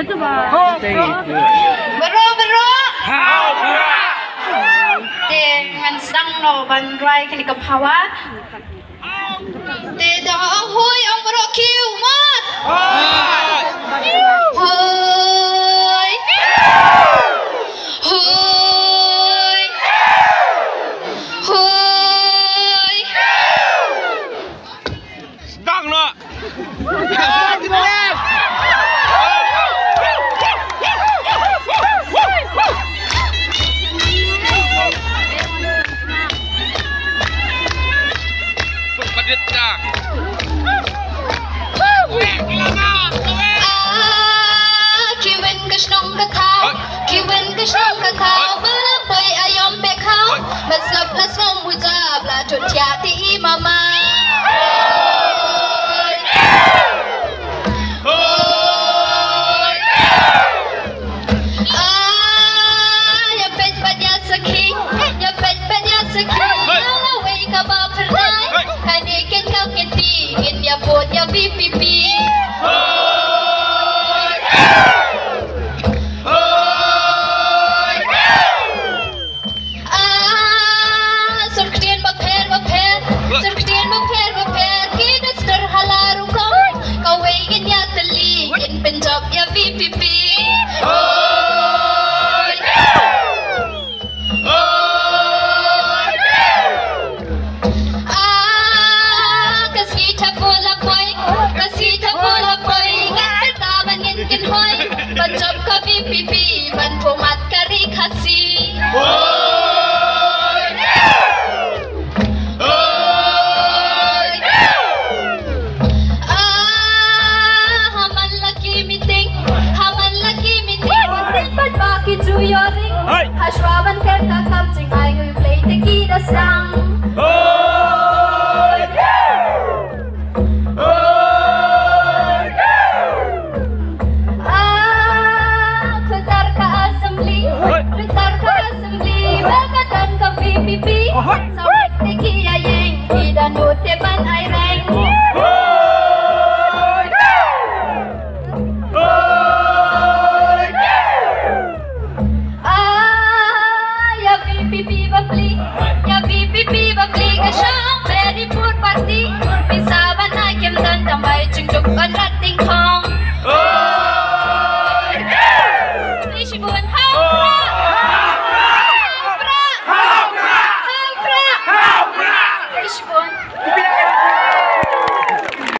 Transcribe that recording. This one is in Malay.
Bro. Te man sang no ban rai kini kapawa. Te da ang hoy ang bro kiu mat. Hoy. Hoy. Hoy. Dang no. Mama. Ya pet pada sakit, ya pet pada sakit. Kalau wake up after night, kan ikan kau kenti, in ya buat ya pipi. Penjab ya VPP. Kasih bola boy, ngat taban yen hoy. Penjab ka VPP, ban pomat kari khasi. Hashwaban kerta kamching ay nguy play tequila sang. Klutar ka assembly, bagatan ka PPP. Sawik tequila yeng, idan ute ban ay reng. Ka siyang very poor party. Pisaban na kiem dan tambay ching chuk